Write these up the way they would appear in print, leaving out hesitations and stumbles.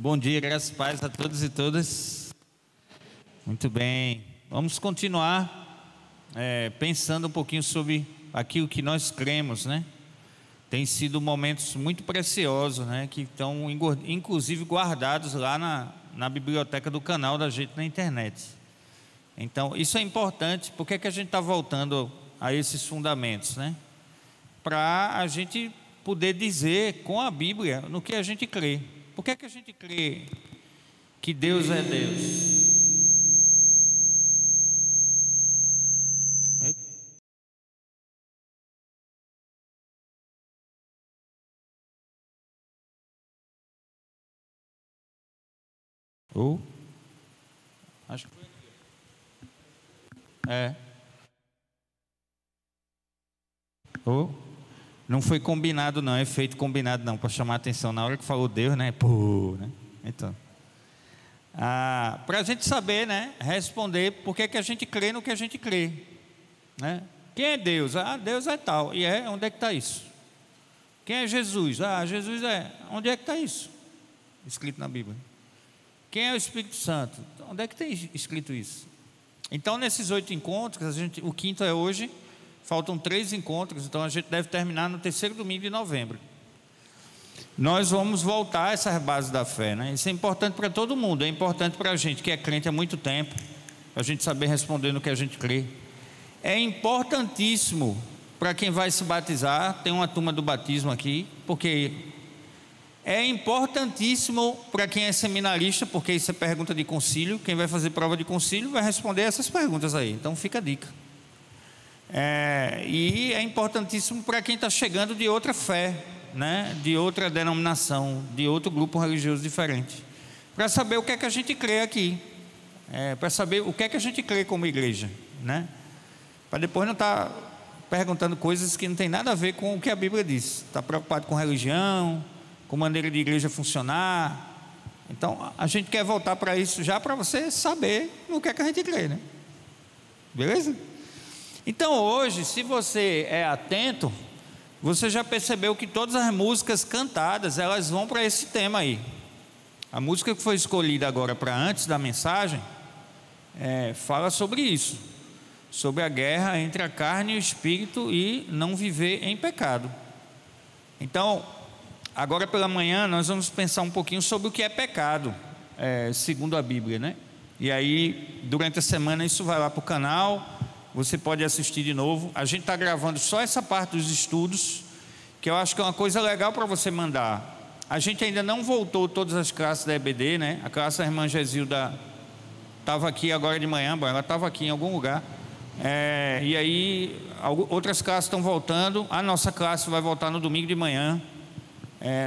Bom dia, graças e paz a todos e todas. Muito bem, vamos continuar pensando um pouquinho sobre aquilo que nós cremos, né? Tem sido momentos muito preciosos, né? Que estão inclusive guardados lá na biblioteca do canal da gente na internet. Então, isso é importante. Por que a gente está voltando a esses fundamentos, né? Para a gente poder dizer com a Bíblia no que a gente crê. Por que a gente crê que Deus é Deus? Acho que foi aqui. Não foi combinado não, é feito combinado não, para chamar a atenção na hora que falou Deus, né? Pô, né? Então, para a gente saber, né? Responder por que a gente crê no que a gente crê, né? Quem é Deus? Deus é tal. E onde é que está isso? Quem é Jesus? Jesus é. Onde é que está isso? Escrito na Bíblia. Quem é o Espírito Santo? Onde é que tem escrito isso? Então, nesses 8 encontros, o quinto é hoje. Faltam 3 encontros, então a gente deve terminar no terceiro domingo de novembro. Nós vamos voltar a essas bases da fé, né? Isso é importante para todo mundo. É importante para a gente que é crente há muito tempo, para a gente saber responder no que a gente crê. É importantíssimo para quem vai se batizar. Tem uma turma do batismo aqui, porque é importantíssimo para quem é seminarista, porque isso é pergunta de concílio. Quem vai fazer prova de concílio vai responder essas perguntas aí. Então fica a dica. E é importantíssimo para quem está chegando de outra fé, né? De outra denominação, de outro grupo religioso diferente, para saber o que é que a gente crê aqui, para saber o que é que a gente crê como igreja, né? Para depois não estar perguntando coisas que não tem nada a ver com o que a Bíblia diz. Está preocupado com religião, com maneira de igreja funcionar. Então a gente quer voltar para isso já, para você saber o que é que a gente crê, né? Beleza? Então hoje, se você é atento, você já percebeu que todas as músicas cantadas, elas vão para esse tema aí. A música que foi escolhida agora para antes da mensagem, fala sobre isso, sobre a guerra entre a carne e o espírito e não viver em pecado. Então, agora pela manhã nós vamos pensar um pouquinho sobre o que é pecado, segundo a Bíblia, né? E aí, durante a semana isso vai lá para o canal. Você pode assistir de novo. A gente está gravando só essa parte dos estudos, que eu acho que é uma coisa legal para você mandar. A gente ainda não voltou todas as classes da EBD, né? A classe da irmã Gesilda estava aqui agora de manhã, ela estava aqui em algum lugar. E aí, outras classes estão voltando. A nossa classe vai voltar no domingo de manhã.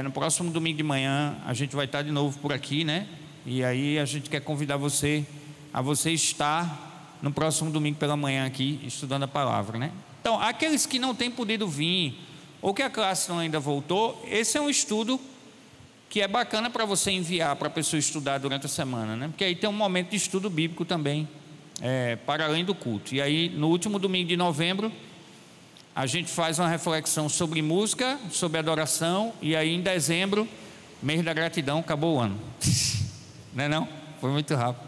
No próximo domingo de manhã, a gente vai estar de novo por aqui, né? E aí, a gente quer convidar você a você estar no próximo domingo pela manhã aqui, estudando a palavra, né? Então, aqueles que não têm podido vir, ou que a classe não ainda voltou, esse é um estudo que é bacana para você enviar para a pessoa estudar durante a semana, né? Porque aí tem um momento de estudo bíblico também, para além do culto. E aí, no último domingo de novembro, a gente faz uma reflexão sobre música, sobre adoração, e aí em dezembro, mês da gratidão, acabou o ano. Não é não? Foi muito rápido.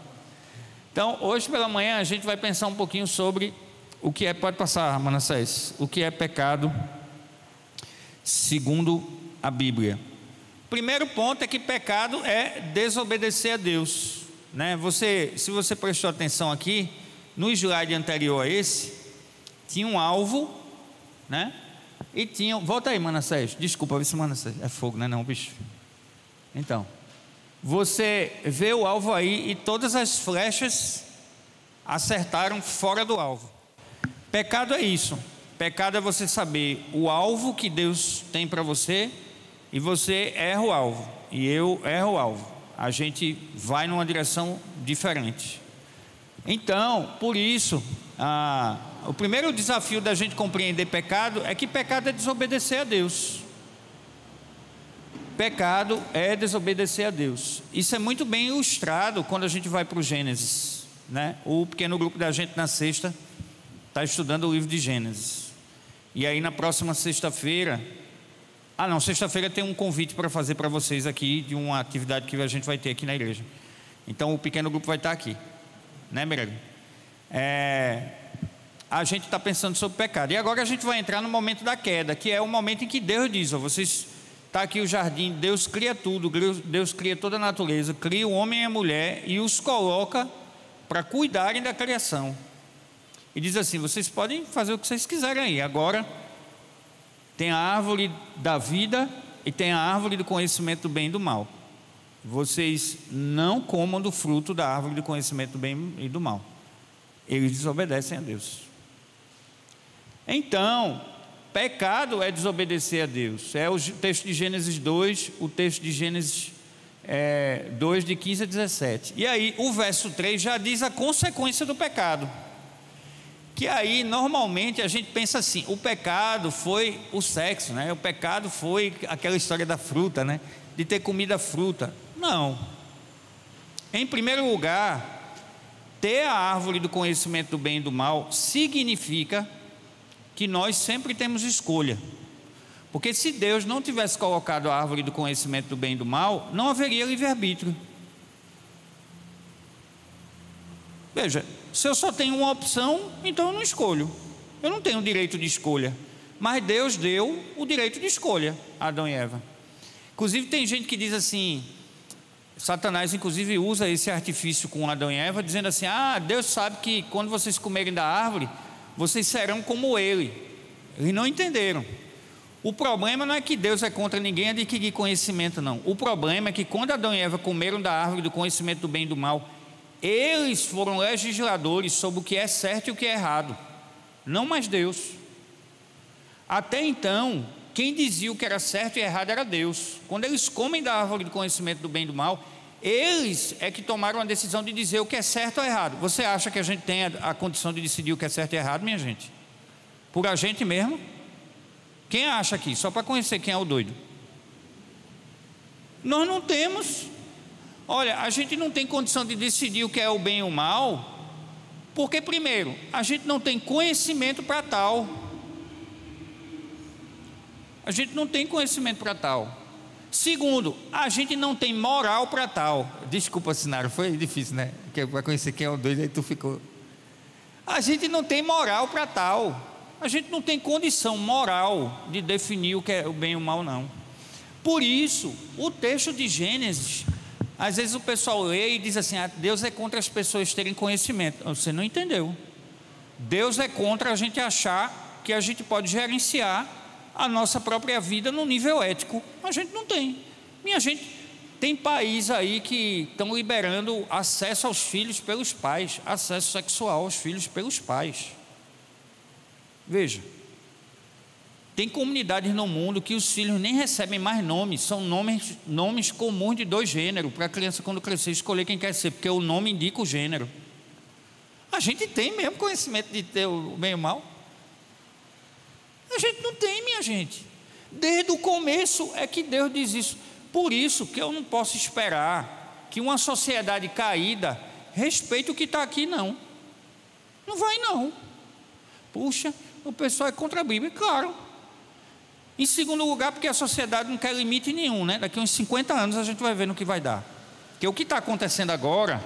Então, hoje pela manhã a gente vai pensar um pouquinho sobre o que pode passar, Manassés, o que é pecado segundo a Bíblia. Primeiro ponto é que pecado é desobedecer a Deus, né? Se você prestou atenção aqui, no slide anterior a esse, tinha um alvo, né? E tinha, volta aí, Manassés, desculpa, vê se Manassés, é fogo, né não, bicho? Então, você vê o alvo aí e todas as flechas acertaram fora do alvo. Pecado é isso. Pecado é você saber o alvo que Deus tem para você e você erra o alvo. E eu erro o alvo. A gente vai numa direção diferente. Então, por isso, o primeiro desafio da gente compreender pecado é que pecado é desobedecer a Deus. Pecado é desobedecer a Deus. Isso é muito bem ilustrado quando a gente vai para o Gênesis, né? O pequeno grupo da gente na sexta está estudando o livro de Gênesis. E aí na próxima sexta-feira Ah, não, sexta-feira tem um convite para fazer para vocês aqui, de uma atividade que a gente vai ter aqui na igreja. Então o pequeno grupo vai estar aqui, né, Mirella? A gente está pensando sobre pecado. E agora a gente vai entrar no momento da queda, que é o momento em que Deus diz: ó, vocês, está aqui o jardim, Deus cria tudo, Deus cria toda a natureza, cria o homem e a mulher e os coloca para cuidarem da criação. E diz assim: vocês podem fazer o que vocês quiserem aí. Agora tem a árvore da vida e tem a árvore do conhecimento do bem e do mal. Vocês não comam do fruto da árvore do conhecimento do bem e do mal. Eles desobedecem a Deus. Então, pecado é desobedecer a Deus. É o texto de Gênesis 2, o texto de Gênesis 2, de 15 a 17. E aí, o verso 3 já diz a consequência do pecado. Que aí, normalmente, a gente pensa assim: o pecado foi o sexo, né? O pecado foi aquela história da fruta, né? De ter comido a fruta. Não. Em primeiro lugar, ter a árvore do conhecimento do bem e do mal significa que nós sempre temos escolha. Porque se Deus não tivesse colocado a árvore do conhecimento do bem e do mal, não haveria livre-arbítrio. Veja, se eu só tenho uma opção, então eu não escolho. Eu não tenho o direito de escolha. Mas Deus deu o direito de escolha a Adão e Eva. Inclusive tem gente que diz assim, Satanás inclusive usa esse artifício com Adão e Eva, dizendo assim: ah, Deus sabe que quando vocês comerem da árvore, vocês serão como ele. Eles não entenderam. O problema não é que Deus é contra ninguém adquirir conhecimento, não. O problema é que quando Adão e Eva comeram da árvore do conhecimento do bem e do mal, eles foram legisladores sobre o que é certo e o que é errado, não mais Deus. Até então, quem dizia o que era certo e errado era Deus. Quando eles comem da árvore do conhecimento do bem e do mal, eles é que tomaram a decisão de dizer o que é certo ou errado. Você acha que a gente tem a condição de decidir o que é certo e errado, minha gente? Por a gente mesmo? Quem acha aqui? Só para conhecer quem é o doido. Nós não temos. Olha, a gente não tem condição de decidir o que é o bem e o mal, porque primeiro, a gente não tem conhecimento para tal. A gente não tem conhecimento para tal. Segundo, a gente não tem moral para tal. Desculpa, Sinara, foi difícil, né? Para conhecer quem é o doido, aí tu ficou. A gente não tem moral para tal. A gente não tem condição moral de definir o que é o bem e o mal, não. Por isso, o texto de Gênesis, às vezes o pessoal lê e diz assim: ah, Deus é contra as pessoas terem conhecimento. Você não entendeu. Deus é contra a gente achar que a gente pode gerenciar a nossa própria vida no nível ético. A gente não tem. Minha gente, tem país aí que estão liberando acesso aos filhos pelos pais, acesso sexual aos filhos pelos pais. Veja, tem comunidades no mundo que os filhos nem recebem mais nomes, são nomes comuns de 2 gêneros, para a criança quando crescer escolher quem quer ser, porque o nome indica o gênero. A gente tem mesmo conhecimento de ter o bem e o mal? A gente não tem, minha gente. Desde o começo é que Deus diz isso. Por isso que eu não posso esperar que uma sociedade caída respeite o que está aqui, não. Não vai, não. Puxa, o pessoal é contra a Bíblia, claro. Em segundo lugar, porque a sociedade não quer limite nenhum, né? Daqui a uns 50 anos a gente vai ver no que vai dar. Porque o que está acontecendo agora,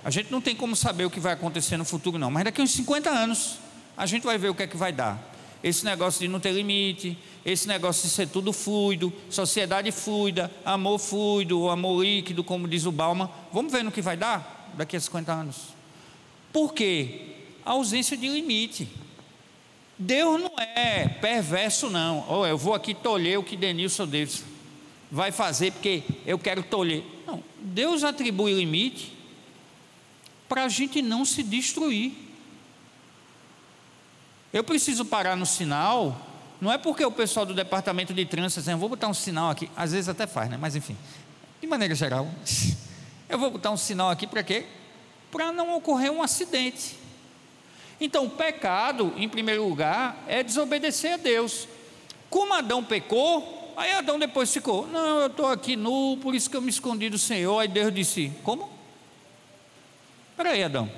a gente não tem como saber o que vai acontecer no futuro, não. Mas daqui a uns 50 anos a gente vai ver o que é que vai dar. Esse negócio de não ter limite, esse negócio de ser tudo fluido, sociedade fluida, amor fluido, amor líquido, como diz o Bauman. Vamos ver no que vai dar daqui a 50 anos. Por quê? A ausência de limite. Deus não é perverso, não. Oh, eu vou aqui tolher o que Denilson Davis vai fazer porque eu quero tolher. Não, Deus atribui limite para a gente não se destruir. Eu preciso parar no sinal, não é porque o pessoal do departamento de trânsito diz: eu vou botar um sinal aqui, às vezes até faz, né? Mas enfim, de maneira geral, eu vou botar um sinal aqui para quê? Para não ocorrer um acidente. Então, o pecado, em primeiro lugar, é desobedecer a Deus. Como Adão pecou, aí Adão depois ficou: não, eu estou aqui nu, por isso que eu me escondi do Senhor. Aí Deus disse: como? Espera aí, Adão.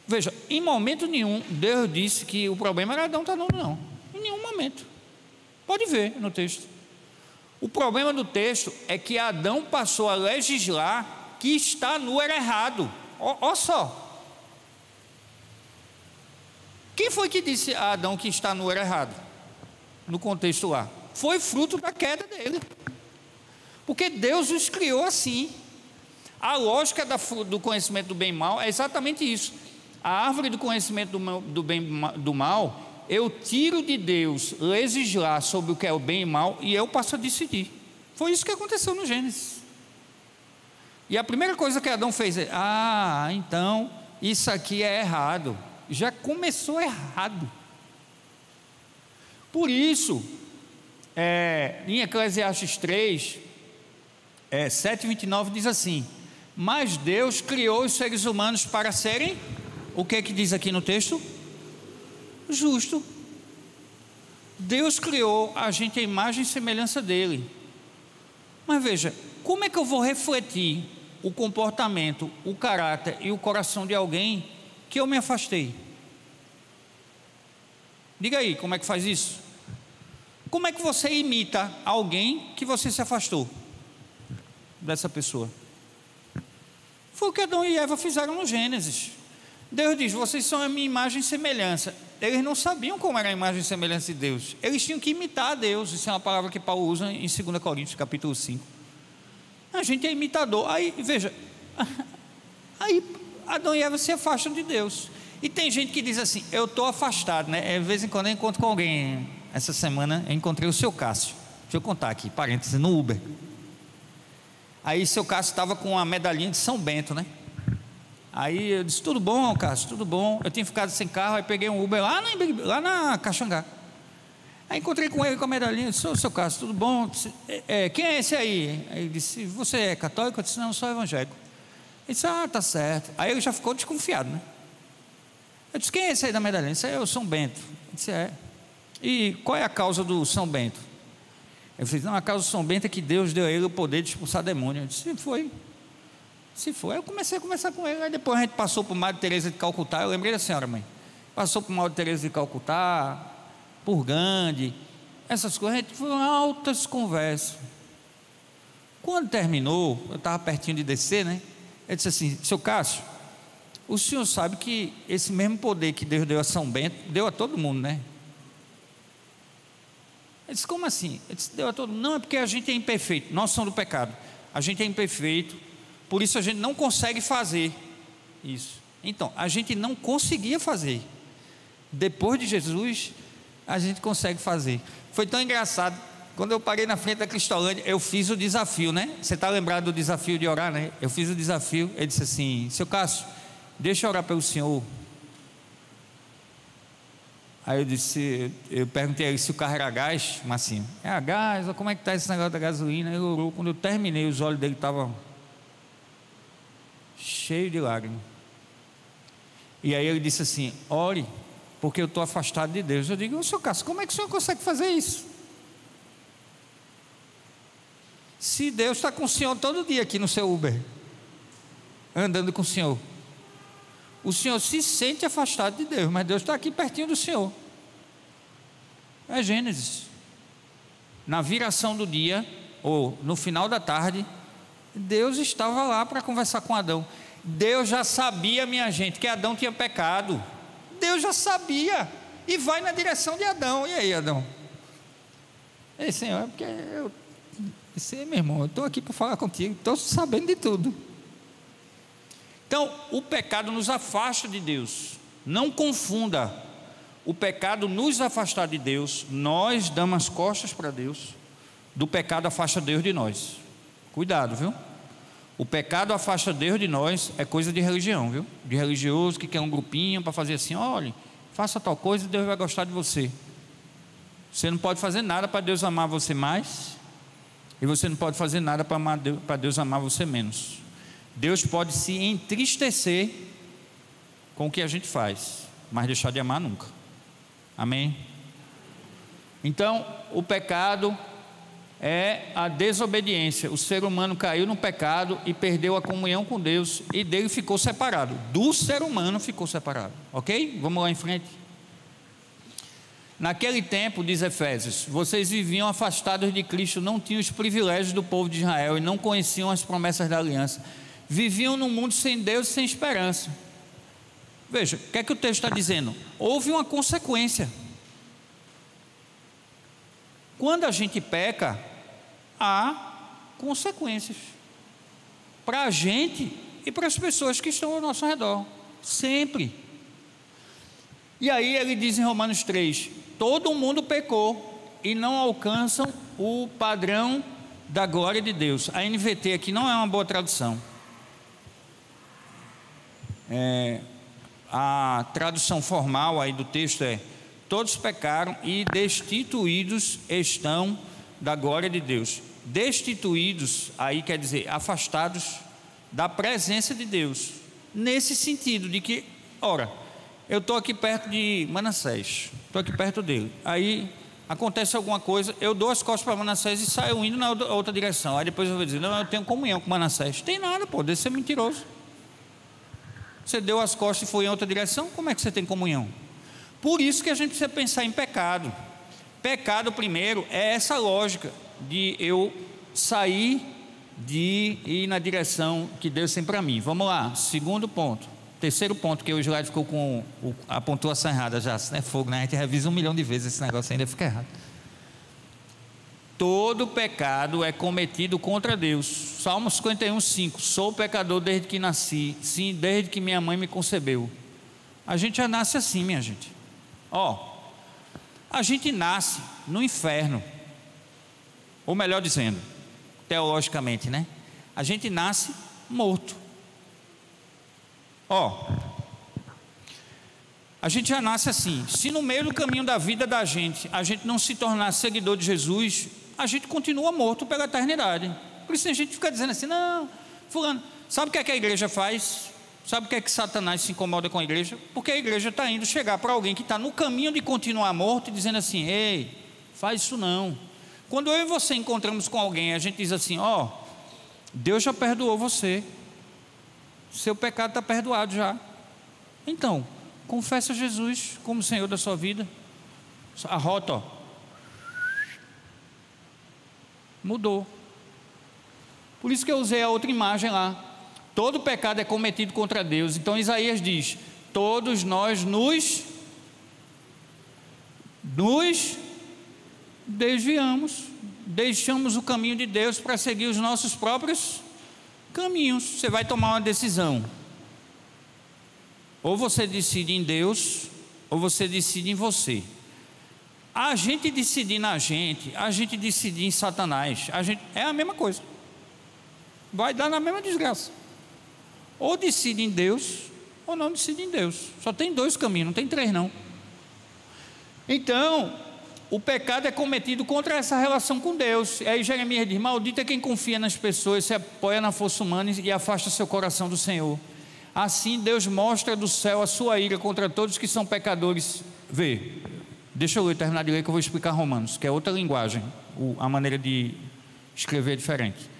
Veja, em momento nenhum Deus disse que o problema era Adão estar nu, não. Em nenhum momento. Pode ver no texto. O problema do texto é que Adão passou a legislar que está no era errado. Olha só. Quem foi que disse a Adão que está no era errado? No contexto lá. Foi fruto da queda dele. Porque Deus os criou assim. A lógica do conhecimento do bem e mal é exatamente isso. A árvore do conhecimento do bem e do mal, eu tiro de Deus legislar sobre o que é o bem e mal e eu passo a decidir. Foi isso que aconteceu no Gênesis. E a primeira coisa que Adão fez é: então isso aqui é errado. Já começou errado. Por isso, em Eclesiastes 3, 7:29 diz assim: mas Deus criou os seres humanos para serem, o que diz aqui no texto? Justo. Deus criou a gente à imagem e semelhança dele. Mas veja, como é que eu vou refletir o comportamento, o caráter e o coração de alguém que eu me afastei? Diga aí, como é que faz isso? Como é que você imita alguém que você se afastou dessa pessoa? Foi o que Adão e Eva fizeram no Gênesis. Deus diz: vocês são a minha imagem e semelhança. Eles não sabiam como era a imagem e semelhança de Deus. Eles tinham que imitar a Deus. Isso é uma palavra que Paulo usa em 2 Coríntios capítulo 5. A gente é imitador. Aí, veja, aí Adão e Eva se afastam de Deus. E tem gente que diz assim: eu estou afastado, né? De vez em quando eu encontro com alguém. Essa semana eu encontrei o seu Cássio. Deixa eu contar aqui, parênteses, no Uber. Aí seu Cássio estava com uma medalhinha de São Bento, né? Aí eu disse: tudo bom, Cássio, tudo bom. Eu tinha ficado sem carro, aí peguei um Uber lá na Caxangá. Aí encontrei com ele com a medalhinha. Disse: seu Cássio, tudo bom? Disse, quem é esse aí? Aí ele disse: você é católico? Eu disse: não, eu sou evangélico. Ele disse: tá certo. Aí ele já ficou desconfiado, né? Eu disse: quem é esse aí da medalhinha? Ele disse: eu, São Bento. Ele disse: e qual é a causa do São Bento? Eu disse: não, a causa do São Bento é que Deus deu a ele o poder de expulsar demônio. Eu disse: se foi. Aí eu comecei a conversar com ele. Aí depois a gente passou por Madre Teresa de Calcutá. Eu lembrei da senhora, mãe. Passou por Madre Teresa de Calcutá, por Gandhi, essas coisas. A gente foi altas conversas. Quando terminou, eu estava pertinho de descer, né? Ele disse assim: seu Cássio, o senhor sabe que esse mesmo poder que Deus deu a São Bento, deu a todo mundo, né? Ele disse: como assim? Ele disse: deu a todo mundo. Não, é porque a gente é imperfeito. Nós somos do pecado. A gente é imperfeito. Por isso a gente não consegue fazer isso. Então, a gente não conseguia fazer. Depois de Jesus, a gente consegue fazer. Foi tão engraçado. Quando eu parei na frente da Cristolândia, eu fiz o desafio, né? Você está lembrado do desafio de orar, né? Eu fiz o desafio. Ele disse assim: seu Cássio, deixa eu orar pelo senhor. Aí eu perguntei a ele se o carro era a gás. Marcinho: é a gás? Como é que está esse negócio da gasolina? Ele orou. Quando eu terminei, os olhos dele estavam cheio de lágrimas. E aí ele disse assim: ore, porque eu estou afastado de Deus. Eu digo: seu Cássio, como é que o senhor consegue fazer isso? Se Deus está com o senhor todo dia aqui no seu Uber, andando com o senhor se sente afastado de Deus, mas Deus está aqui pertinho do senhor. É Gênesis. Na viração do dia, ou no final da tarde, Deus estava lá para conversar com Adão. Deus já sabia, minha gente, que Adão tinha pecado. Deus já sabia. E vai na direção de Adão. E aí, Adão? Ei, Senhor, é porque eu disse: meu irmão, eu estou aqui para falar contigo, estou sabendo de tudo. Então, o pecado nos afasta de Deus. Não confunda. O pecado nos afastar de Deus, nós damos as costas para Deus. Do pecado afasta Deus de nós. Cuidado, viu? O pecado afasta Deus de nós, é coisa de religião, viu? De religioso que quer um grupinho para fazer assim: olha, faça tal coisa e Deus vai gostar de você. Você não pode fazer nada para Deus amar você mais, e você não pode fazer nada para Deus amar você menos. Deus pode se entristecer com o que a gente faz, mas deixar de amar nunca. Amém? Então, o pecado é a desobediência. O ser humano caiu no pecado e perdeu a comunhão com Deus, e dele ficou separado. Do ser humano ficou separado. Ok? Vamos lá em frente. Naquele tempo, diz Efésios, vocês viviam afastados de Cristo, não tinham os privilégios do povo de Israel e não conheciam as promessas da aliança. Viviam num mundo sem Deus e sem esperança. Veja, o que é que o texto está dizendo? Houve uma consequência. Quando a gente peca, há consequências para a gente e para as pessoas que estão ao nosso redor, sempre. E aí ele diz em Romanos 3, todo mundo pecou e não alcançam o padrão da glória de Deus. A NVT aqui não é uma boa tradução. A tradução formal aí do texto é: todos pecaram e destituídos estão da glória de Deus. Destituídos aí quer dizer afastados da presença de Deus, nesse sentido de que, ora, eu estou aqui perto de Manassés, estou aqui perto dele, aí acontece alguma coisa, eu dou as costas para Manassés e saio indo na outra direção. Aí depois eu vou dizer, não, eu tenho comunhão com Manassés. Tem nada, pô, deve ser mentiroso. Você deu as costas e foi em outra direção, como é que você tem comunhão? Por isso que a gente precisa pensar em pecado. Pecado, primeiro, é essa lógica de eu sair de ir na direção que Deus tem para mim. Vamos lá, segundo ponto. Terceiro ponto, que o slide ficou com a pontuação errada já, né? Fogo, né? A gente revisa 1 milhão de vezes esse negócio, ainda fica errado. Todo pecado é cometido contra Deus. Salmo 51:5. Sou pecador desde que nasci, sim, desde que minha mãe me concebeu. A gente já nasce assim, minha gente. A gente nasce no inferno. Ou melhor dizendo, teologicamente, né? A gente nasce morto. A gente já nasce assim. Se no meio do caminho da vida da gente, a gente não se tornar seguidor de Jesus, a gente continua morto pela eternidade. Por isso a gente fica dizendo assim, não, fulano, sabe o que é que a igreja faz? Sabe o que é que Satanás se incomoda com a igreja? Porque a igreja está indo chegar para alguém que está no caminho de continuar morto e dizendo assim, ei, faz isso não. Quando eu e você encontramos com alguém, a gente diz assim, Deus já perdoou você, seu pecado está perdoado já. Então, confessa Jesus como Senhor da sua vida. A rota, mudou. Por isso que eu usei a outra imagem lá. Todo pecado é cometido contra Deus. Então Isaías diz, todos nós nos desviamos, deixamos o caminho de Deus para seguir os nossos próprios caminhos. Você vai tomar uma decisão. Ou você decide em Deus, ou você decide em você. A gente decidir na gente, a gente decidir em Satanás, é a mesma coisa. Vai dar na mesma desgraça. Ou decide em Deus, ou não decide em Deus. Só tem 2 caminhos, não tem 3 não. Então, o pecado é cometido contra essa relação com Deus. Aí Jeremias diz, maldito é quem confia nas pessoas, se apoia na força humana e afasta seu coração do Senhor. Assim Deus mostra do céu a sua ira contra todos que são pecadores. Deixa eu terminar de ler que eu vou explicar Romanos, que é outra linguagem, a maneira de escrever é diferente.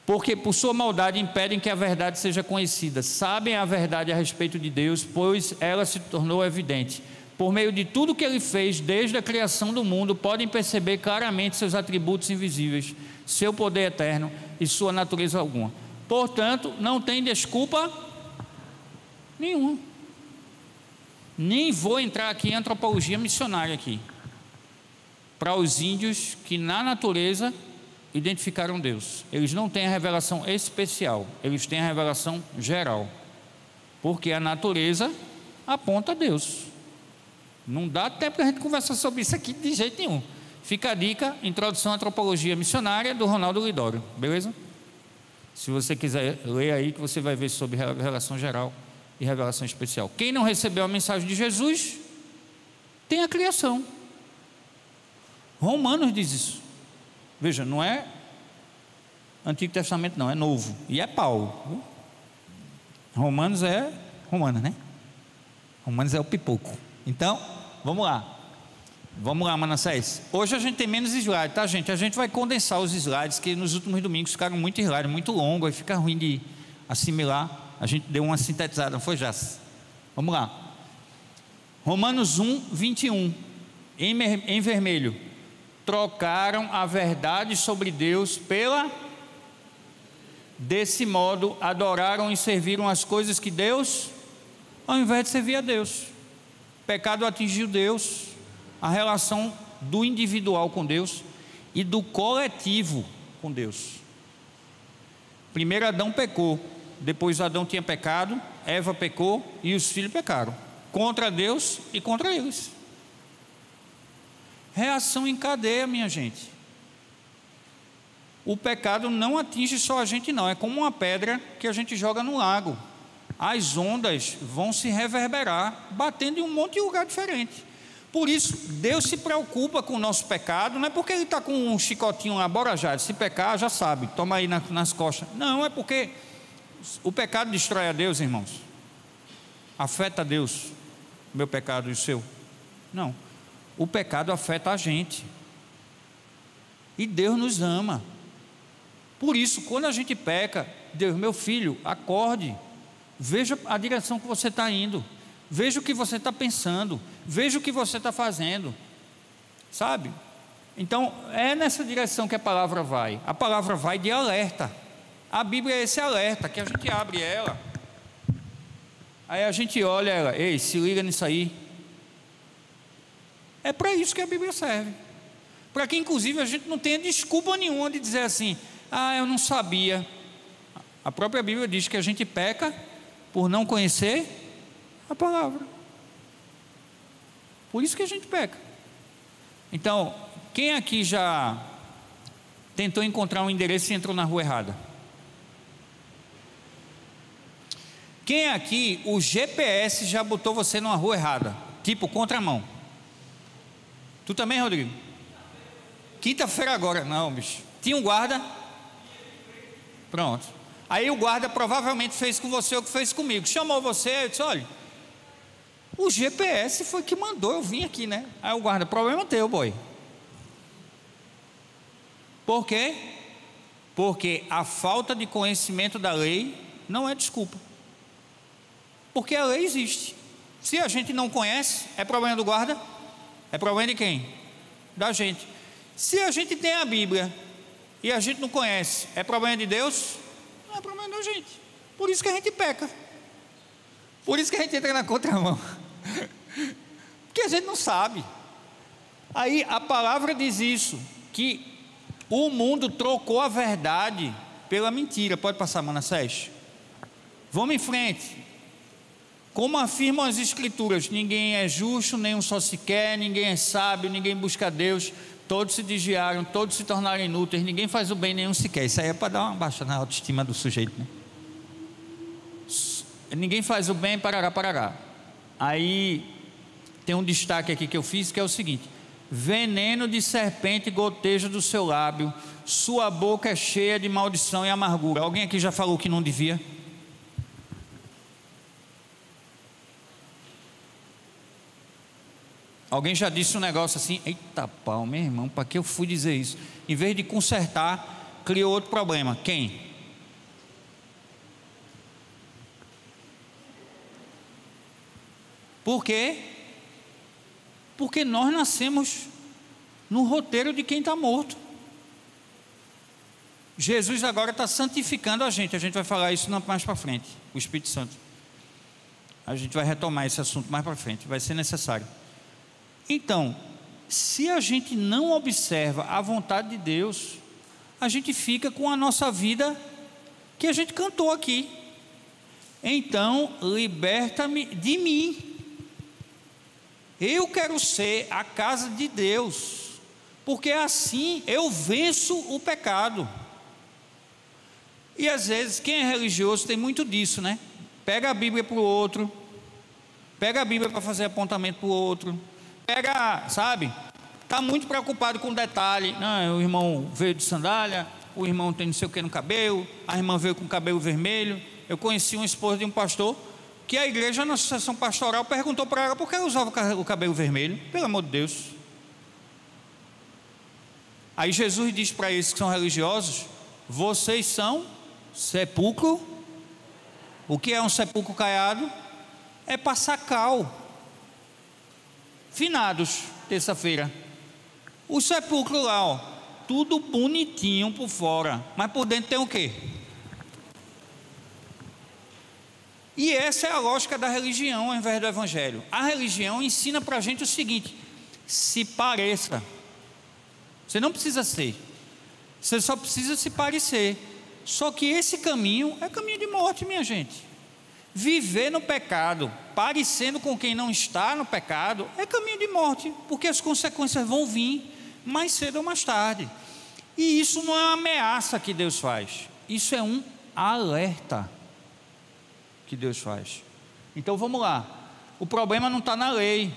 Porque por sua maldade impedem que a verdade seja conhecida. Sabem a verdade a respeito de Deus, pois ela se tornou evidente. Por meio de tudo que Ele fez desde a criação do mundo, podem perceber claramente seus atributos invisíveis, seu poder eterno e sua natureza alguma. Portanto, não tem desculpa nenhuma. Nem vou entrar aqui em antropologia missionária aqui, para os índios que na natureza identificaram Deus. Eles não têm a revelação especial, eles têm a revelação geral, porque a natureza aponta a Deus. Não dá tempo para a gente conversar sobre isso aqui de jeito nenhum. Fica a dica, Introdução à Antropologia Missionária, do Ronaldo Lidório, beleza? Se você quiser ler aí, que você vai ver sobre revelação geral e revelação especial. Quem não recebeu a mensagem de Jesus, tem a criação. Romanos diz isso. Veja, não é Antigo Testamento não, é Novo. E é Paulo. Romanos é Romana, né? Romanos é o pipoco. Então, vamos lá. Vamos lá, Manassés. Hoje a gente tem menos slides, tá, gente? A gente vai condensar os slides, que nos últimos domingos ficaram muito slides, muito longo, aí fica ruim de assimilar. A gente deu uma sintetizada, não foi, Jace? Vamos lá. Romanos 1:21. em vermelho, trocaram a verdade sobre Deus pela... Desse modo, adoraram e serviram as coisas que Deus, ao invés de servir a Deus. O pecado atingiu Deus, a relação do individual com Deus e do coletivo com Deus. Primeiro Adão pecou, depois Adão tinha pecado, Eva pecou e os filhos pecaram, contra Deus e contra eles. Reação em cadeia, minha gente. O pecado não atinge só a gente não, é como uma pedra que a gente joga no lago. As ondas vão se reverberar, batendo em um monte de lugar diferente. Por isso, Deus se preocupa com o nosso pecado, não é porque Ele está com um chicotinho lá, bora já, se pecar já sabe, toma aí nas costas. Não, é porque o pecado destrói a Deus, irmãos. Afeta a Deus, meu pecado e o seu. Não, o pecado afeta a gente. E Deus nos ama. Por isso, quando a gente peca, Deus, meu filho, acorde, veja a direção que você está indo, veja o que você está pensando, veja o que você está fazendo, sabe? Então, é nessa direção que a palavra vai de alerta. A Bíblia é esse alerta, que a gente abre ela, aí a gente olha ela, ei, se liga nisso aí. É para isso que a Bíblia serve, para que inclusive a gente não tenha desculpa nenhuma de dizer assim, eu não sabia. A própria Bíblia diz que a gente peca por não conhecer a palavra. Por isso que a gente peca. Então, quem aqui já tentou encontrar um endereço e entrou na rua errada? Quem aqui, o GPS já botou você numa rua errada, tipo contramão? Tu também, Rodrigo? Quinta-feira agora, não, bicho. Tinha um guarda? Pronto. Aí o guarda provavelmente fez com você o que fez comigo. Chamou você, eu disse, olha, o GPS foi que mandou eu vim aqui, né? Aí o guarda, problema teu, boy. Por quê? Porque a falta de conhecimento da lei não é desculpa. Porque a lei existe. Se a gente não conhece, é problema do guarda? É problema de quem? Da gente. Se a gente tem a Bíblia e a gente não conhece, é problema de Deus? Não é problema da gente. Por isso que a gente peca. Por isso que a gente entra na contramão. Porque a gente não sabe. Aí a palavra diz isso, que o mundo trocou a verdade pela mentira. Pode passar a mão na sede? Vamos em frente. Como afirmam as Escrituras, ninguém é justo, nenhum só se quer, ninguém é sábio, ninguém busca Deus. Todos se desviaram, todos se tornaram inúteis, ninguém faz o bem, nenhum se quer. Isso aí é para dar uma baixa na autoestima do sujeito, né? Ninguém faz o bem, parará. Aí tem um destaque aqui que eu fiz, que é o seguinte: veneno de serpente goteja do seu lábio, sua boca é cheia de maldição e amargura. Alguém aqui já falou que não devia? Alguém já disse um negócio assim, eita pau, meu irmão, para que eu fui dizer isso? Em vez de consertar, criou outro problema. Quem? Por quê? Porque nós nascemos no roteiro de quem está morto. Jesus agora está santificando a gente vai falar isso mais para frente, o Espírito Santo. A gente vai retomar esse assunto mais para frente, vai ser necessário. Então, se a gente não observa a vontade de Deus, a gente fica com a nossa vida que a gente cantou aqui. Então, liberta-me de mim. Eu quero ser a casa de Deus, porque assim eu venço o pecado. E às vezes, quem é religioso tem muito disso, né? Pega a Bíblia para o outro, pega a Bíblia para fazer apontamento para o outro, pega, sabe? Está muito preocupado com detalhe. Não, o irmão veio de sandália, o irmão tem não sei o que no cabelo, a irmã veio com cabelo vermelho. Eu conheci uma esposa de um pastor, que a igreja na associação pastoral perguntou para ela por que ela usava o cabelo vermelho. Pelo amor de Deus. Aí Jesus diz para eles que são religiosos: vocês são sepulcro. O que é um sepulcro caiado? É passar cal. Finados, terça-feira. O sepulcro lá, ó, tudo bonitinho por fora, mas por dentro tem o quê? E essa é a lógica da religião ao invés do evangelho. A religião ensina para a gente o seguinte: se pareça. Você não precisa ser, você só precisa se parecer. Só que esse caminho é caminho de morte, minha gente. Viver no pecado, parecendo com quem não está no pecado, é caminho de morte, porque as consequências vão vir mais cedo ou mais tarde. E isso não é uma ameaça que Deus faz, isso é um alerta que Deus faz. Então vamos lá, o problema não está na lei,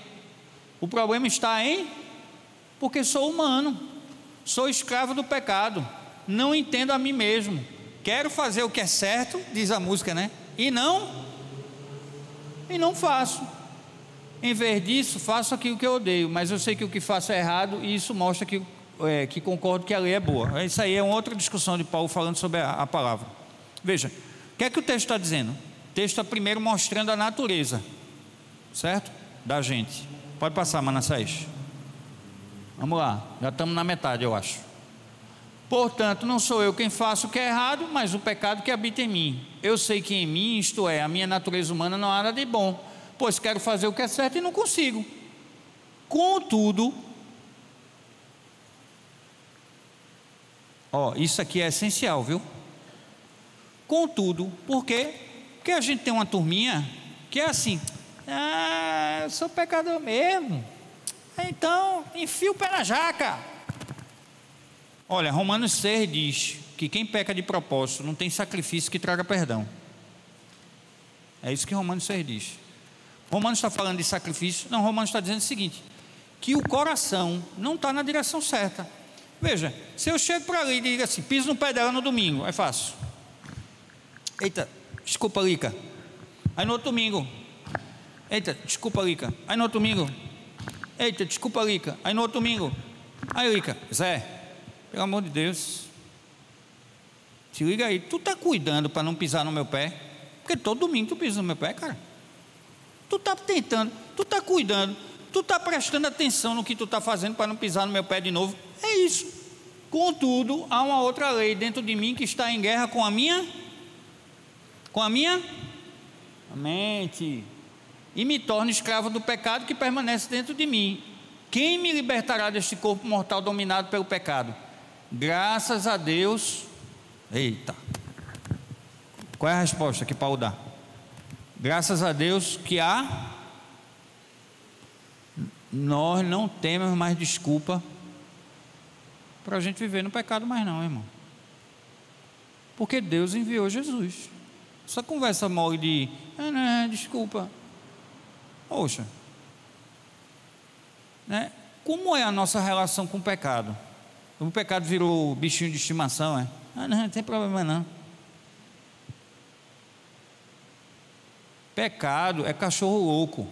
o problema está em, porque sou humano, sou escravo do pecado, não entendo a mim mesmo, quero fazer o que é certo, diz a música, né? E não faço. Em vez disso, faço aquilo que eu odeio, mas eu sei que o que faço é errado, e isso mostra que concordo que a lei é boa. Isso aí é uma outra discussão de Paulo falando sobre a palavra. Veja, o que é que o texto está dizendo? O texto está primeiro mostrando a natureza, certo? Da gente. Pode passar, Manassés. Vamos lá, já estamos na metade, eu acho. Portanto, não sou eu quem faço o que é errado, mas o pecado que habita em mim. Eu sei que em mim, isto é, a minha natureza humana, não há nada de bom, pois quero fazer o que é certo e não consigo. Contudo, isso aqui é essencial, viu? Contudo, por quê? Porque a gente tem uma turminha que é assim: eu sou pecador mesmo, então enfia o pé na jaca. Olha, Romanos 6 diz que quem peca de propósito não tem sacrifício que traga perdão. É isso que Romanos 6 diz. Romanos está falando de sacrifício? Não, Romanos está dizendo o seguinte: que o coração não está na direção certa. Veja, se eu chego para ali e digo assim, piso no pé dela no domingo, aí faço: eita, desculpa, Lica. Aí no outro domingo: eita, desculpa, Lica. Aí no outro domingo: eita, desculpa, Lica. Aí no outro domingo: aí, Lica, Zé, pelo amor de Deus, se liga aí, tu está cuidando para não pisar no meu pé? Porque todo domingo tu pisa no meu pé, cara. Tu está tentando, tu está cuidando, tu está prestando atenção no que tu está fazendo para não pisar no meu pé de novo? É isso. Contudo, há uma outra lei dentro de mim que está em guerra com a minha mente, e me torna escravo do pecado que permanece dentro de mim. Quem me libertará deste corpo mortal dominado pelo pecado? Graças a Deus. Eita, qual é a resposta que Paulo dá? Graças a Deus que nós não temos mais desculpa para a gente viver no pecado mais não, irmão, porque Deus enviou Jesus. Essa conversa mole de desculpa, poxa, né? Como é a nossa relação com o pecado? O pecado virou bichinho de estimação, não tem problema não. Pecado é cachorro louco.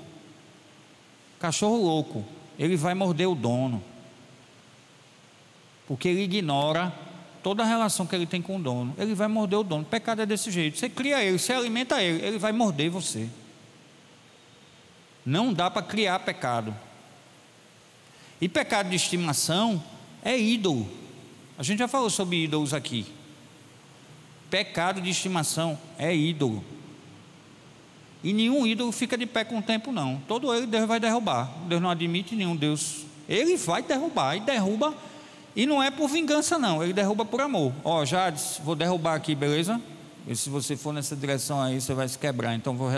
Cachorro louco, ele vai morder o dono, porque ele ignora toda a relação que ele tem com o dono. Ele vai morder o dono. Pecado é desse jeito: você cria ele, você alimenta ele, ele vai morder você. Não dá para criar pecado. E pecado de estimação é ídolo. A gente já falou sobre ídolos aqui. Pecado de estimação é ídolo. E nenhum ídolo fica de pé com o tempo não. Todo ele Deus vai derrubar. Deus não admite nenhum Deus. Ele vai derrubar, e derruba. E não é por vingança não, ele derruba por amor. Jades, vou derrubar aqui, beleza? E se você for nessa direção aí, você vai se quebrar. Então vou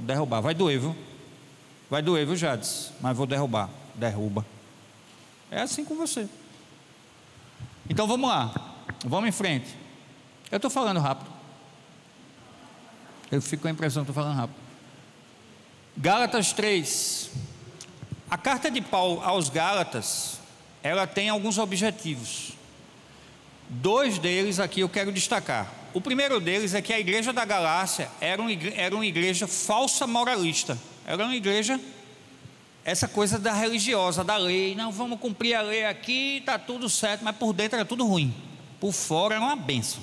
derrubar. Vai doer, viu, Jades? Mas vou derrubar. Derruba. É assim com você. Então vamos lá, vamos em frente. Eu estou falando rápido. Eu fico com a impressão que estou falando rápido. Gálatas 3. A carta de Paulo aos Gálatas, ela tem alguns objetivos. 2 deles aqui eu quero destacar. O primeiro deles é que a igreja da Galácia era uma igreja falsa moralista. Era uma igreja, essa coisa da religiosa, da lei. Não, vamos cumprir a lei aqui, está tudo certo, mas por dentro era tudo ruim. Por fora era uma bênção.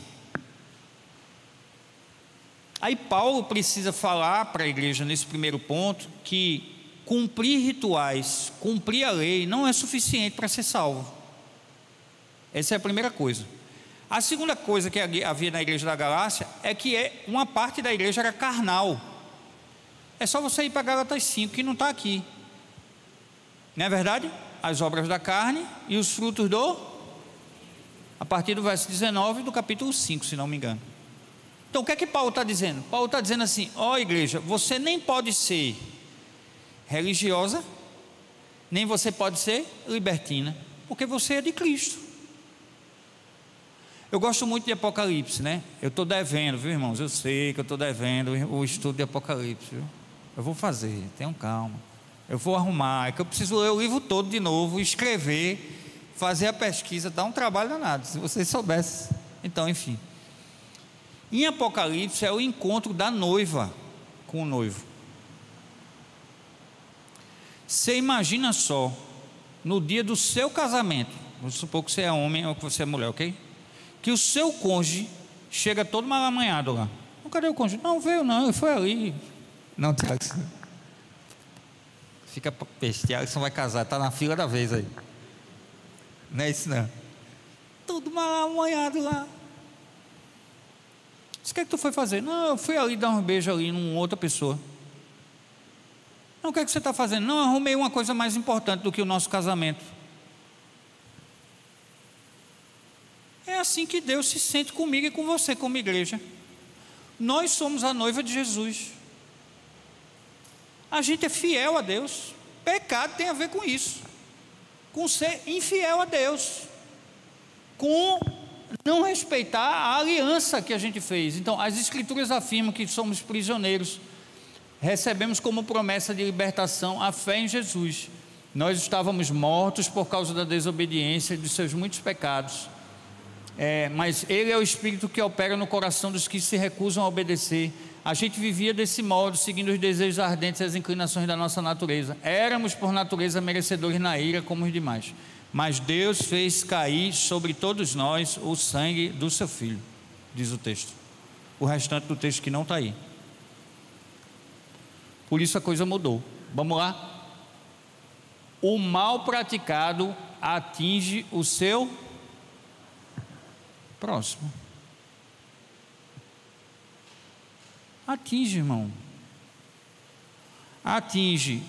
Aí Paulo precisa falar para a igreja nesse primeiro ponto que cumprir rituais, cumprir a lei, não é suficiente para ser salvo. Essa é a primeira coisa. A segunda coisa que havia na igreja da Galácia é que uma parte da igreja era carnal. É só você ir para Gálatas 5, que não está aqui. Não é verdade? As obras da carne e os frutos a partir do verso 19 do capítulo 5, se não me engano. Então o que é que Paulo está dizendo? Paulo está dizendo assim: ó igreja, você nem pode ser religiosa, nem você pode ser libertina, porque você é de Cristo. Eu gosto muito de Apocalipse, né? Eu estou devendo, viu, irmãos? Eu sei que eu estou devendo o estudo de Apocalipse, viu? Eu vou fazer, tenham calma. Eu vou arrumar, é que eu preciso ler o livro todo de novo, escrever, fazer a pesquisa, dá um trabalho danado, se vocês soubessem. Então, enfim. Em Apocalipse é o encontro da noiva com o noivo. Você imagina só, no dia do seu casamento, vamos supor que você é homem ou que você é mulher, ok? Que o seu cônjuge chega todo mal amanhado lá. Não, cadê o cônjuge? Não veio não, ele foi ali. Não, Tiago, fica peixe, Tiago, você não vai casar, está na fila da vez aí. Não é isso não. Todo mal amanhado lá. O que é que tu foi fazer? Não, eu fui ali dar um beijo ali numa outra pessoa. Não, o que é que você está fazendo? Não, eu arrumei uma coisa mais importante do que o nosso casamento. É assim que Deus se sente comigo e com você como igreja. Nós somos a noiva de Jesus. A gente é fiel a Deus. Pecado tem a ver com isso, com ser infiel a Deus, com não respeitar a aliança que a gente fez. Então as escrituras afirmam que somos prisioneiros, recebemos como promessa de libertação a fé em Jesus. Nós estávamos mortos por causa da desobediência de seus muitos pecados, mas Ele é o Espírito que opera no coração dos que se recusam a obedecer. A gente vivia desse modo, seguindo os desejos ardentes e as inclinações da nossa natureza. Éramos por natureza merecedores na ira como os demais, mas Deus fez cair sobre todos nós o sangue do seu Filho, diz o texto. O restante do texto que não está aí. Por isso a coisa mudou. Vamos lá? O mal praticado atinge o seu próximo. Atinge, irmão. Atinge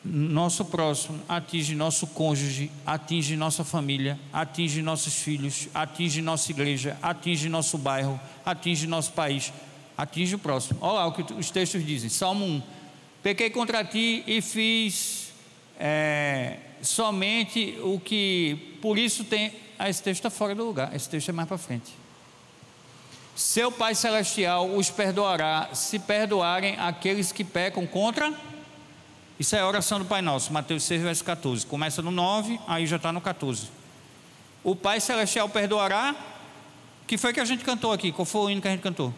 nosso próximo, atinge nosso cônjuge, atinge nossa família, atinge nossos filhos, atinge nossa igreja, atinge nosso bairro, atinge nosso país, atinge o próximo. Olha lá o que os textos dizem. Salmo 1: pequei contra ti e fiz somente o que, por isso tem. Esse texto está fora do lugar, esse texto é mais para frente. Seu Pai Celestial os perdoará, se perdoarem aqueles que pecam contra. Isso é a oração do Pai Nosso, Mateus 6, verso 14. Começa no 9, aí já está no 14. O Pai Celestial perdoará. O que foi que a gente cantou aqui? Qual foi o hino que a gente cantou?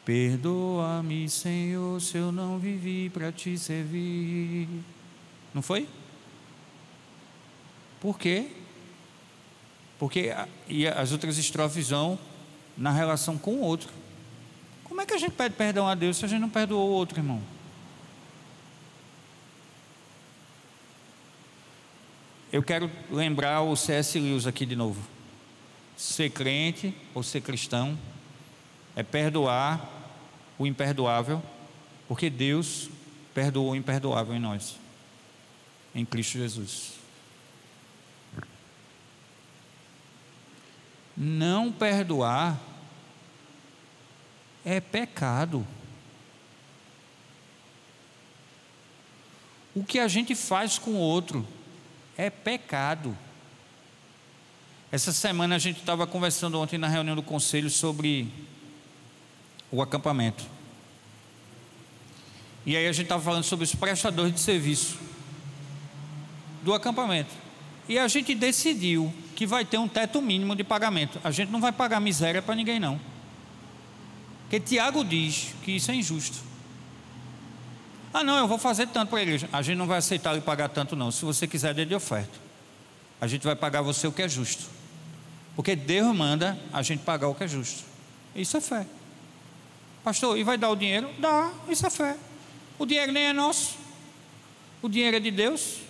Perdoa-me, Senhor, se eu não vivi para te servir. Não foi? Por quê? Porque e as outras estrofes vão na relação com o outro. Como é que a gente pede perdão a Deus se a gente não perdoou o outro, irmão? Eu quero lembrar o C.S. Lewis aqui de novo. Ser crente ou ser cristão é perdoar o imperdoável, porque Deus perdoou o imperdoável em nós, em Cristo Jesus. Não perdoar é pecado. O que a gente faz com o outro é pecado. Essa semana a gente estava conversando ontem na reunião do conselho sobre o acampamento. E aí a gente estava falando sobre os prestadores de serviço do acampamento. E a gente decidiu que vai ter um teto mínimo de pagamento. A gente não vai pagar miséria para ninguém não. Porque Tiago diz que isso é injusto. Ah não, eu vou fazer tanto para a igreja. A gente não vai aceitar lhe pagar tanto não. Se você quiser, dê de oferta. A gente vai pagar você o que é justo. Porque Deus manda a gente pagar o que é justo. Isso é fé. Pastor, e vai dar o dinheiro? Dá, isso é fé. O dinheiro nem é nosso, o dinheiro é de Deus.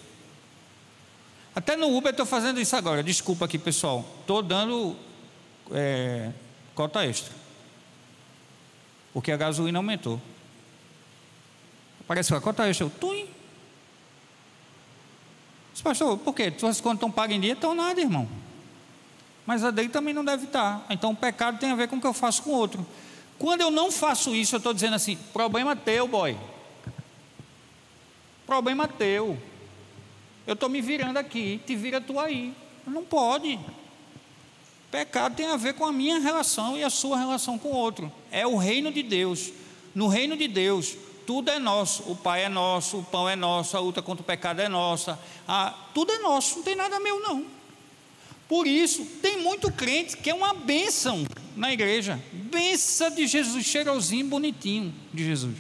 Até no Uber eu estou fazendo isso agora. Desculpa aqui, pessoal, estou dando cota extra, porque a gasolina aumentou. Apareceu a cota extra, pastor, por quê? Suas contas estão pagas em dia? Estão nada, irmão. Mas a dele também não deve estar. Então o pecado tem a ver com o que eu faço com o outro. Quando eu não faço isso, eu estou dizendo assim: problema teu, boy. Problema teu. Eu estou me virando aqui, te vira tu aí. Não pode. Pecado tem a ver com a minha relação e a sua relação com o outro. É o reino de Deus. No reino de Deus, tudo é nosso. O Pai é nosso, o pão é nosso, a luta contra o pecado é nossa. Tudo é nosso, não tem nada meu não. Por isso, tem muito crente que é uma bênção na igreja. Bênção de Jesus, cheirosinho, bonitinho de Jesus.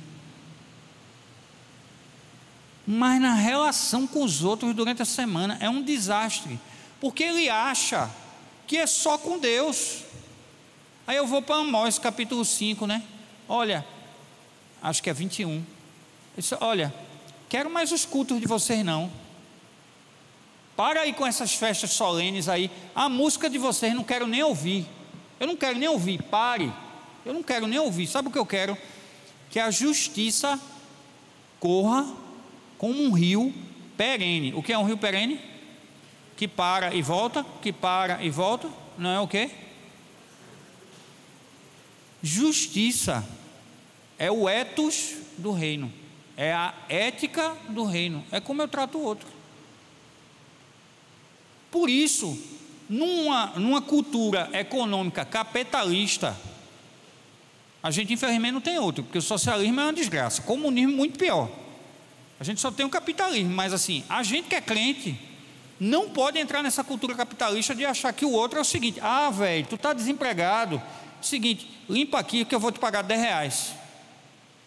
Mas na relação com os outros durante a semana é um desastre. Porque ele acha que é só com Deus. Aí eu vou para Amós capítulo 5, né? Olha, acho que é 21. Disse, olha, quero mais os cultos de vocês não. Para aí com essas festas solenes aí. A música de vocês não quero nem ouvir. Eu não quero nem ouvir, pare. Eu não quero nem ouvir. Sabe o que eu quero? Que a justiça corra como um rio perene. O que é um rio perene? Que para e volta, que para e volta. Não é o quê? Justiça é o ethos do reino, é a ética do reino, é como eu trato o outro. Por isso, numa cultura econômica capitalista, a gente infelizmente não tem outro, porque o socialismo é uma desgraça, o comunismo muito pior. A gente só tem o capitalismo, mas assim, a gente que é crente não pode entrar nessa cultura capitalista de achar que o outro é o seguinte: velho, tu está desempregado, seguinte, limpa aqui que eu vou te pagar R$10.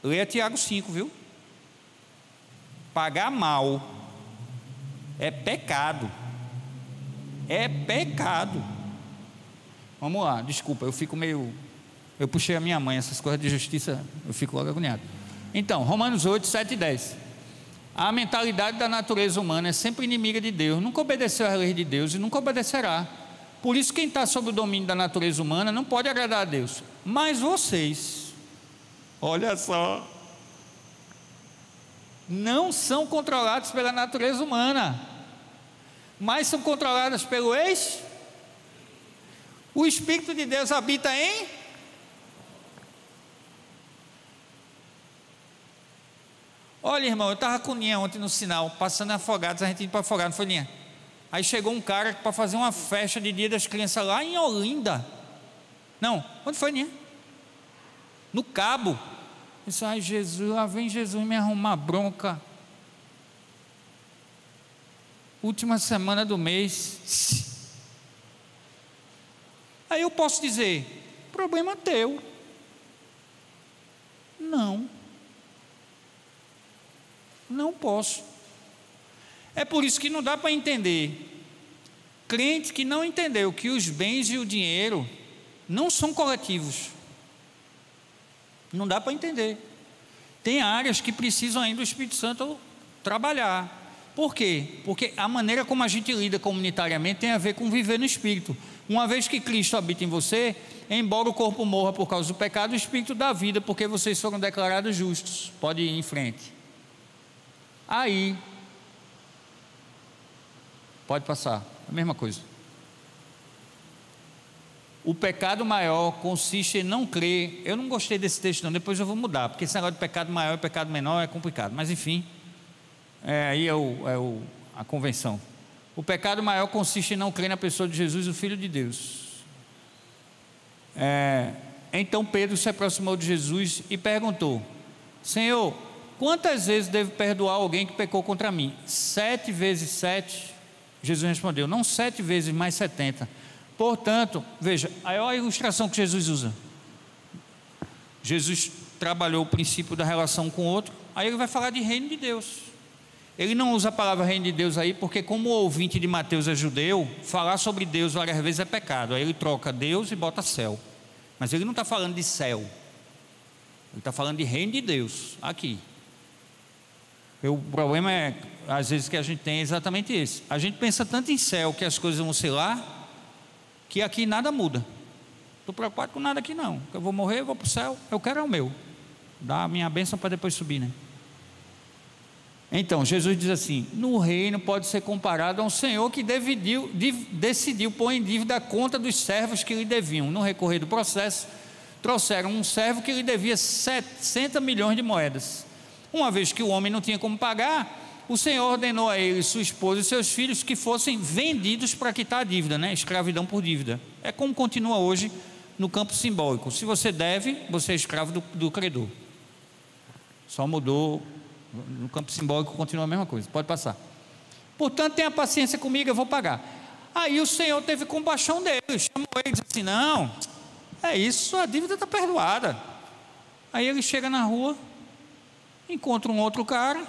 Leia Tiago 5, viu? Pagar mal é pecado. É pecado. Vamos lá, desculpa, eu puxei a minha mãe, essas coisas de justiça, eu fico logo agoniado. Então, Romanos 8, 7 e 10. A mentalidade da natureza humana é sempre inimiga de Deus, nunca obedeceu às leis de Deus e nunca obedecerá. Por isso quem está sob o domínio da natureza humana não pode agradar a Deus. Mas vocês, olha só, não são controlados pela natureza humana, mas são controlados pelo o Espírito de Deus habita em. Olha, irmão, eu estava com Ninha ontem no sinal, passando em Afogados, a gente indo para Afogados, não foi, Ninha? Aí chegou um cara para fazer uma festa de Dia das Crianças lá em Olinda. Não, onde foi, Ninha? No Cabo. Eu disse, ai Jesus, lá vem Jesus me arrumar bronca. Última semana do mês. Aí eu posso dizer, problema teu. Não posso. É por isso que não dá para entender. Crente que não entendeu que os bens e o dinheiro não são coletivos. Não dá para entender. Tem áreas que precisam ainda do Espírito Santo trabalhar. Por quê? Porque a maneira como a gente lida comunitariamente tem a ver com viver no Espírito. Uma vez que Cristo habita em você, embora o corpo morra por causa do pecado, o Espírito dá vida, porque vocês foram declarados justos. Pode ir em frente. Aí, pode passar, a mesma coisa. O pecado maior consiste em não crer. Eu não gostei desse texto não, depois eu vou mudar, porque esse negócio de pecado maior e pecado menor é complicado, mas enfim, aí a convenção. O pecado maior consiste em não crer na pessoa de Jesus, o Filho de Deus. Então Pedro se aproximou de Jesus e perguntou: Senhor, quantas vezes devo perdoar alguém que pecou contra mim? 7 vezes 7? Jesus respondeu: não 7 vezes, mas 70. Portanto, veja, aí olha a ilustração que Jesus usa. Jesus trabalhou o princípio da relação com o outro, aí ele vai falar de reino de Deus. Ele não usa a palavra reino de Deus aí, porque como o ouvinte de Mateus é judeu, falar sobre Deus várias vezes é pecado. Aí ele troca Deus e bota céu. Mas ele não está falando de céu. Ele está falando de reino de Deus, aqui. O problema é, às vezes, que a gente tem exatamente esse. A gente pensa tanto em céu, que as coisas vão ser lá, que aqui nada muda. Estou preocupado com nada aqui não. Eu vou morrer, eu vou para o céu, eu quero é o meu. Dá a minha bênção para depois subir, né? Então, Jesus diz assim: no reino pode ser comparado a um senhor que decidiu pôr em dívida a conta dos servos que lhe deviam. No recorrer do processo, trouxeram um servo que lhe devia 60 milhões de moedas. Uma vez que o homem não tinha como pagar, o Senhor ordenou a ele, sua esposa e seus filhos que fossem vendidos para quitar a dívida, né? Escravidão por dívida. É como continua hoje no campo simbólico. Se você deve, você é escravo do credor. Só mudou. No campo simbólico continua a mesma coisa. Pode passar. Portanto, tenha paciência comigo, eu vou pagar. Aí o Senhor teve compaixão dele, chamou ele e disse assim: não, é isso, a dívida está perdoada. Aí ele chega na rua, encontra um outro cara.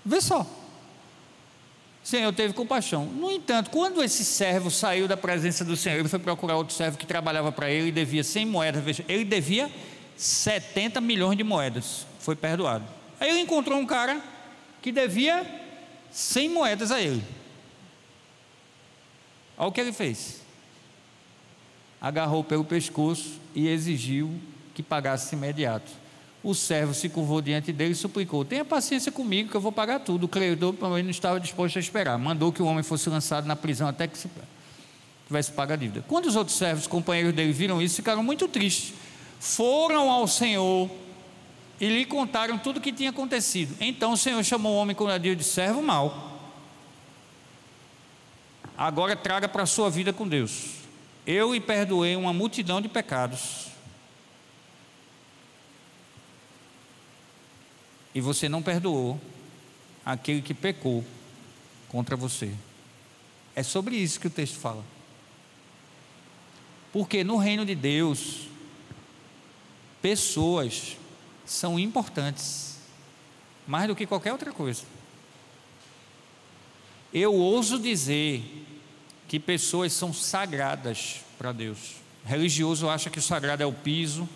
Vê só. O Senhor teve compaixão. No entanto, quando esse servo saiu da presença do Senhor, ele foi procurar outro servo que trabalhava para ele e devia 100 moedas. Veja, ele devia 70 milhões de moedas. Foi perdoado. Aí ele encontrou um cara que devia 100 moedas a ele. Olha o que ele fez. Agarrou pelo pescoço e exigiu que pagasse imediato. O servo se curvou diante dele e suplicou: tenha paciência comigo que eu vou pagar tudo. O credor também não estava disposto a esperar. Mandou que o homem fosse lançado na prisão até que tivesse pago a dívida. Quando os outros servos, companheiros dele, viram isso, ficaram muito tristes. Foram ao Senhor e lhe contaram tudo o que tinha acontecido. Então o Senhor chamou o homem com a de servo mau. Agora traga para a sua vida com Deus. Eu lhe perdoei uma multidão de pecados. E você não perdoou aquele que pecou contra você. É sobre isso que o texto fala. Porque no reino de Deus, pessoas são importantes, mais do que qualquer outra coisa. Eu ouso dizer que pessoas são sagradas para Deus. O religioso acha que o sagrado é o piso,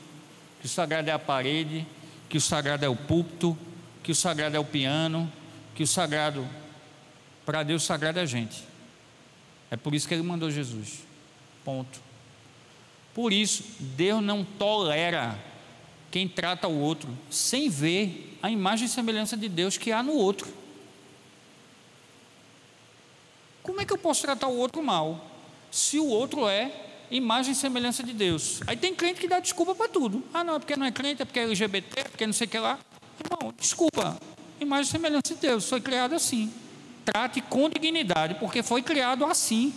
que o sagrado é a parede, que o sagrado é o púlpito, que o sagrado é o piano, que o sagrado, para Deus, o sagrado é a gente. É por isso que Ele mandou Jesus. Ponto. Por isso, Deus não tolera quem trata o outro sem ver a imagem e semelhança de Deus que há no outro. Como é que eu posso tratar o outro mal se o outro é imagem e semelhança de Deus? Aí tem crente que dá desculpa para tudo. Ah, não, é porque não é crente, é porque é LGBT, é porque não sei o que lá. Irmão, desculpa, imagem e semelhança de Deus, foi criado assim. Trate com dignidade, porque foi criado assim.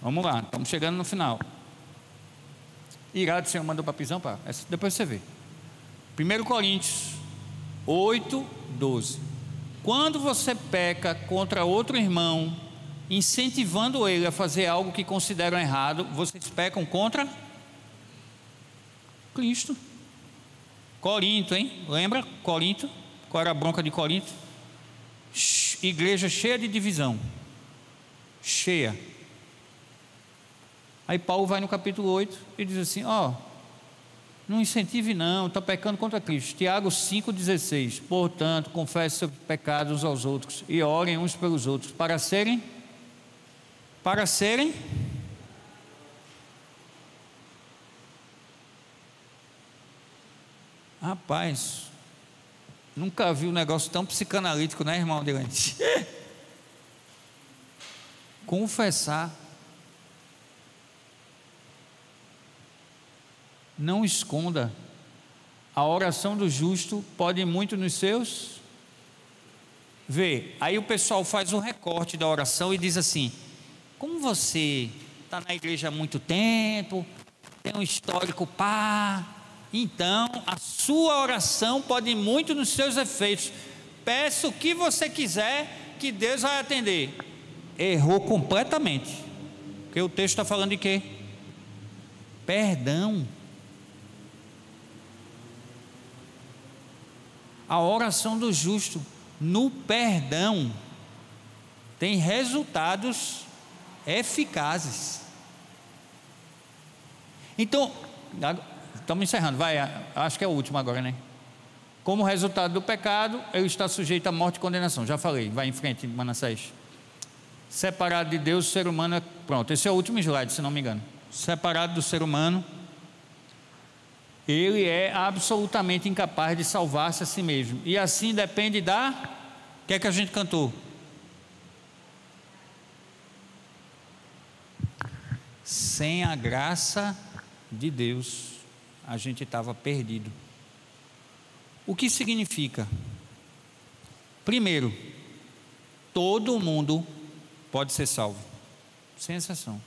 Vamos lá, estamos chegando no final. Irado, o Senhor mandou para a prisão, pá. Depois você vê. 1 Coríntios 8, 12. Quando você peca contra outro irmão, incentivando ele a fazer algo que consideram errado, vocês pecam contra Cristo. Corinto, hein? Lembra? Corinto? Qual era a bronca de Corinto? Igreja cheia de divisão. Cheia. Aí Paulo vai no capítulo 8 e diz assim: não incentive não, está pecando contra Cristo. Tiago 5,16. Portanto, confesse seus pecados uns aos outros e orem uns pelos outros, para serem rapaz, nunca vi um negócio tão psicanalítico, né, irmão Adelante? Confessar. Não esconda. A oração do justo pode ir muito nos seus. Vê, aí o pessoal faz um recorte da oração e diz assim: como você está na igreja há muito tempo, tem um histórico então a sua oração pode ir muito nos seus efeitos. Peça o que você quiser, que Deus vai atender. Errou completamente. Porque o texto está falando de quê? Perdão. A oração do justo no perdão tem resultados eficazes. Então, Estamos encerrando, vai, acho que é o último agora, né? Como resultado do pecado, eu estou sujeito à morte e condenação. Já falei, vai em frente, Manassés. Separado de Deus, o ser humano é... Pronto, esse é o último slide, se não me engano. Separado do ser humano, ele é absolutamente incapaz de salvar-se a si mesmo. E assim depende da... O que é que a gente cantou? Sem a graça de Deus, a gente estava perdido. O que significa? Primeiro, todo mundo pode ser salvo, sem exceção.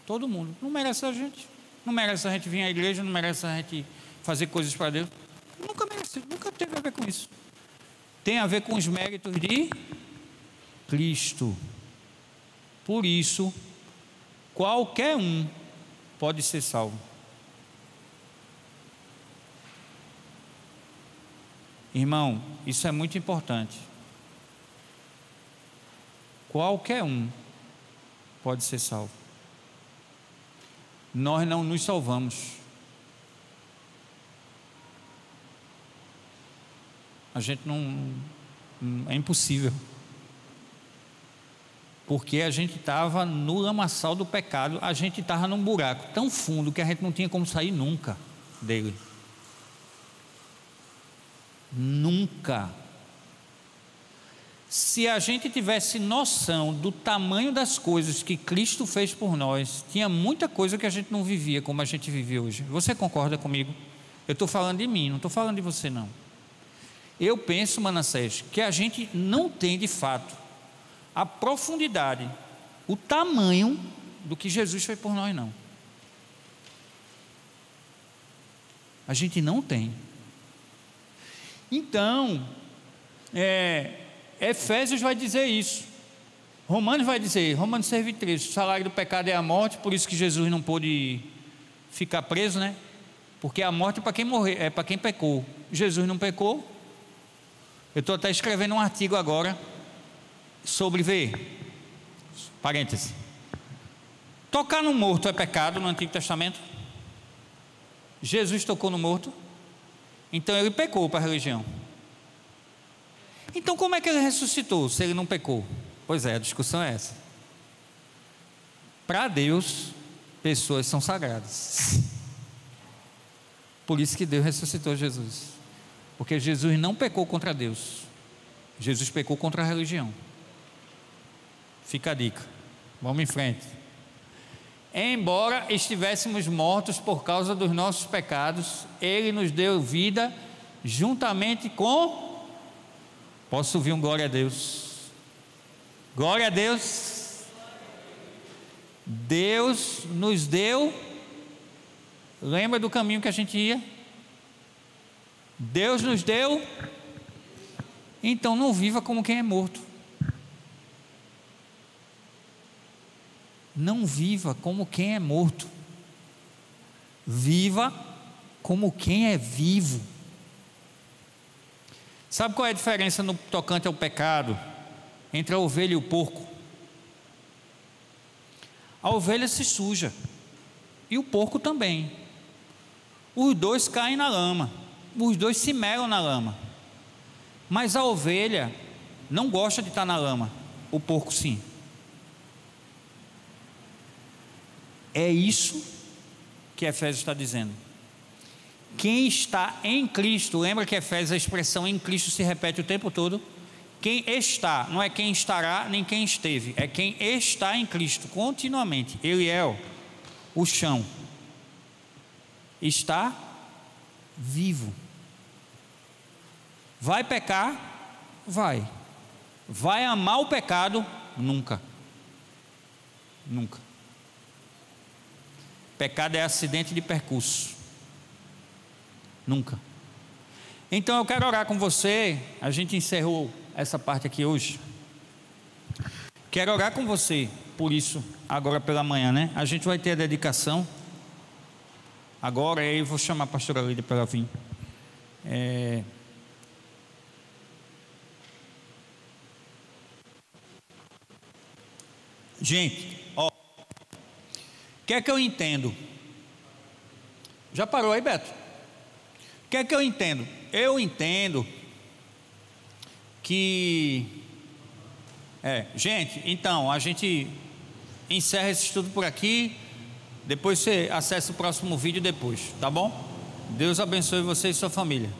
Todo mundo. Não merece a gente. Não merece a gente vir à igreja, não merece a gente fazer coisas para Deus. Nunca merece, nunca teve a ver com isso. Tem a ver com os méritos de Cristo. Por isso, qualquer um pode ser salvo. Irmão, isso é muito importante. Qualquer um pode ser salvo. Nós não nos salvamos. A gente não é impossível. Porque a gente estava no lamaçal do pecado, a gente estava num buraco tão fundo que a gente não tinha como sair nunca dele. Nunca. Se a gente tivesse noção do tamanho das coisas que Cristo fez por nós, tinha muita coisa que a gente não vivia como a gente vive hoje. Você concorda comigo? Eu estou falando de mim, não estou falando de você não. Eu penso, Manassés, que a gente não tem de fato a profundidade, o tamanho do que Jesus fez por nós não. A gente não tem. Então, Efésios vai dizer isso. Romanos vai dizer, Romanos 6:23, o salário do pecado é a morte, por isso que Jesus não pôde ficar preso, né? Porque a morte é para quem morrer, é para quem pecou. Jesus não pecou. Eu estou até escrevendo um artigo agora sobre parêntese. Tocar no morto é pecado no Antigo Testamento? Jesus tocou no morto? Então ele pecou para a religião. Então como é que ele ressuscitou se ele não pecou? Pois é, a discussão é essa. Para Deus, pessoas são sagradas. Por isso que Deus ressuscitou Jesus. Porque Jesus não pecou contra Deus. Jesus pecou contra a religião. Fica a dica. Vamos em frente. Embora estivéssemos mortos por causa dos nossos pecados, Ele nos deu vida juntamente com... Posso ouvir um glória a Deus? Glória a Deus. Deus nos deu... Lembra do caminho que a gente ia? Deus nos deu... Então não viva como quem é morto. Não viva como quem é morto. Viva como quem é vivo. Sabe qual é a diferença no tocante ao pecado entre a ovelha e o porco? A ovelha se suja e o porco também. Os dois caem na lama, os dois se melam na lama. Mas a ovelha não gosta de estar na lama, o porco sim. É isso que Efésios está dizendo. Quem está em Cristo, lembra que Efésios, a expressão em Cristo se repete o tempo todo? Quem está, não é quem estará nem quem esteve, é quem está em Cristo continuamente. Ele é o chão. Está vivo. Vai pecar? Vai. Vai amar o pecado? Nunca. Nunca. Pecado é acidente de percurso. Nunca. Então eu quero orar com você. A gente encerrou essa parte aqui hoje. Quero orar com você por isso, agora pela manhã, né? A gente vai ter a dedicação agora, e aí eu vou chamar a pastora Lídia para ela vir. Gente, ó, o que é que eu entendo? Já parou aí, Beto? O que é que eu entendo? Eu entendo que... gente, então, a gente encerra esse estudo por aqui. Depois você acessa o próximo vídeo depois, tá bom? Deus abençoe você e sua família.